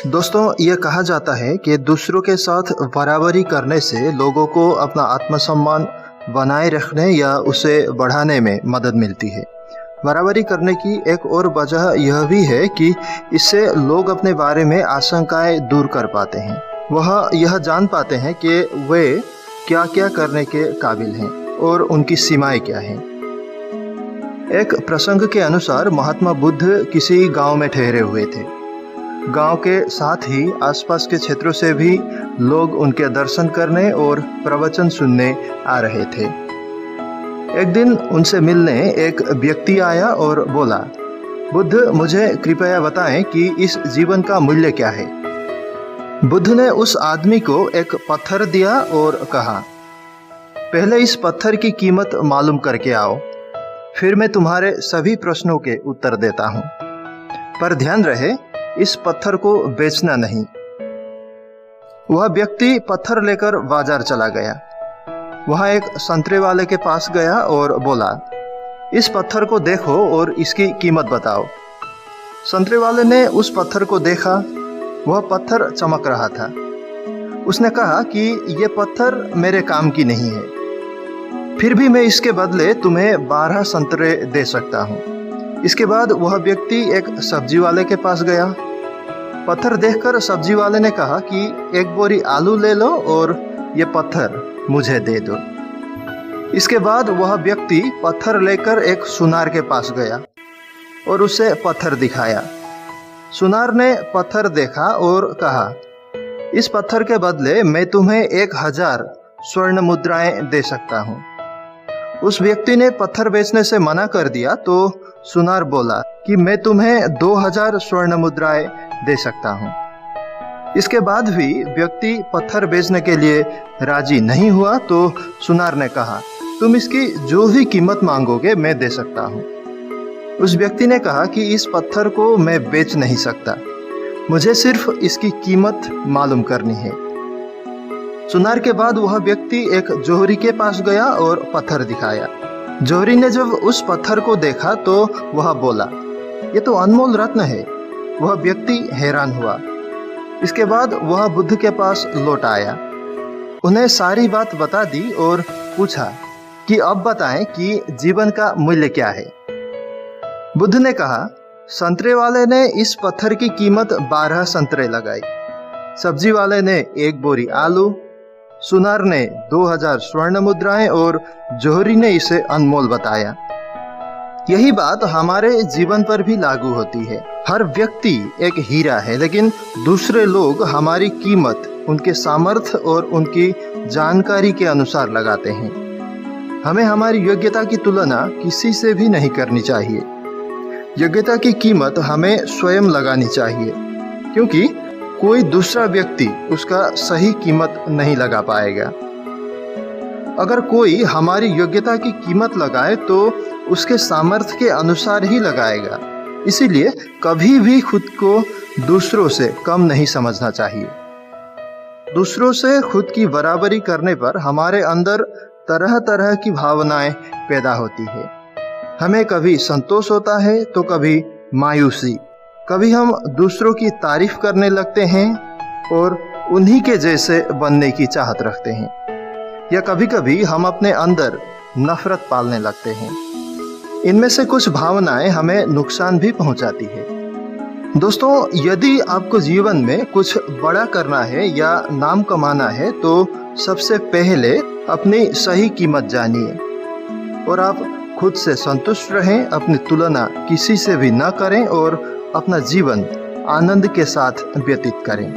दोस्तों, ये कहा जाता है कि दूसरों के साथ बराबरी करने से लोगों को अपना आत्मसम्मान बनाए रखने या उसे बढ़ाने में मदद मिलती है। बराबरी करने की एक और वजह यह भी है कि इससे लोग अपने बारे में आशंकाएं दूर कर पाते हैं। वह यह जान पाते हैं कि वे क्या क्या करने के काबिल हैं और उनकी सीमाएं क्या हैं। एक प्रसंग के अनुसार महात्मा बुद्ध किसी गांव में ठहरे हुए थे। गांव के साथ ही आसपास के क्षेत्रों से भी लोग उनके दर्शन करने और प्रवचन सुनने आ रहे थे। एक दिन उनसे मिलने एक व्यक्ति आया और बोला, बुद्ध, मुझे कृपया बताएं कि इस जीवन का मूल्य क्या है। बुद्ध ने उस आदमी को एक पत्थर दिया और कहा, पहले इस पत्थर की कीमत मालूम करके आओ, फिर मैं तुम्हारे सभी प्रश्नों के उत्तर देता हूँ। पर ध्यान रहे, इस पत्थर को बेचना नहीं। वह व्यक्ति पत्थर लेकर बाजार चला गया। वहां एक संतरे वाले के पास गया और बोला, इस पत्थर को देखो और इसकी कीमत बताओ। संतरे वाले ने उस पत्थर को देखा। वह पत्थर चमक रहा था। उसने कहा कि यह पत्थर मेरे काम की नहीं है, फिर भी मैं इसके बदले तुम्हें 12 संतरे दे सकता हूँ। इसके बाद वह व्यक्ति एक सब्जी वाले के पास गया। पत्थर देखकर सब्जी वाले ने कहा कि एक बोरी आलू ले लो और ये पत्थर मुझे दे दो। इसके बाद वह व्यक्ति पत्थर लेकर एक सुनार के पास गया और उसे पत्थर दिखाया। सुनार ने पत्थर देखा और कहा, इस पत्थर के बदले मैं तुम्हें 1000 स्वर्ण मुद्राएं दे सकता हूँ। उस व्यक्ति ने पत्थर बेचने से मना कर दिया तो सुनार बोला कि मैं तुम्हें 2000 स्वर्ण मुद्राएं दे सकता हूँ। इसके बाद भी व्यक्ति पत्थर बेचने के लिए राजी नहीं हुआ तो सुनार ने कहा, तुम इसकी जो भी कीमत मांगोगे मैं दे सकता हूँ। उस व्यक्ति ने कहा कि इस पत्थर को मैं बेच नहीं सकता, मुझे सिर्फ इसकी कीमत मालूम करनी है। सुनार के बाद वह व्यक्ति एक जोहरी के पास गया और पत्थर दिखाया। जोहरी ने जब उस पत्थर को देखा तो वह बोला, ये तो अनमोल रत्न है। वह व्यक्ति हैरान हुआ। इसके बाद वह बुद्ध के पास लौट आया। उन्हें सारी बात बता दी और पूछा कि अब बताएं कि जीवन का मूल्य क्या है। बुद्ध ने कहा, संतरे वाले ने इस पत्थर की कीमत 12 संतरे लगाई, सब्जी वाले ने 1 बोरी आलू, सुनार ने 2000 स्वर्ण मुद्राएं और जोहरी ने इसे अनमोल बताया। यही बात हमारे जीवन पर भी लागू होती है। हर व्यक्ति एक हीरा है, लेकिन दूसरे लोग हमारी कीमत उनके सामर्थ्य और उनकी जानकारी के अनुसार लगाते हैं। हमें हमारी योग्यता की तुलना किसी से भी नहीं करनी चाहिए। योग्यता की कीमत हमें स्वयं लगानी चाहिए, क्योंकि कोई दूसरा व्यक्ति उसका सही कीमत नहीं लगा पाएगा। अगर कोई हमारी योग्यता की कीमत लगाए तो उसके सामर्थ्य के अनुसार ही लगाएगा। इसीलिए कभी भी खुद को दूसरों से कम नहीं समझना चाहिए। दूसरों से खुद की बराबरी करने पर हमारे अंदर तरह तरह की भावनाएं पैदा होती है। हमें कभी संतोष होता है तो कभी मायूसी। कभी हम दूसरों की तारीफ करने लगते हैं और उन्हीं के जैसे बनने की चाहत रखते हैं, या कभी कभी हम अपने अंदर नफरत पालने लगते हैं। इनमें से कुछ भावनाएं हमें नुकसान भी पहुंचाती है। दोस्तों, यदि आपको जीवन में कुछ बड़ा करना है या नाम कमाना है तो सबसे पहले अपनी सही कीमत जानिए और आप खुद से संतुष्ट रहें। अपनी तुलना किसी से भी न करें और अपना जीवन आनंद के साथ व्यतीत करें।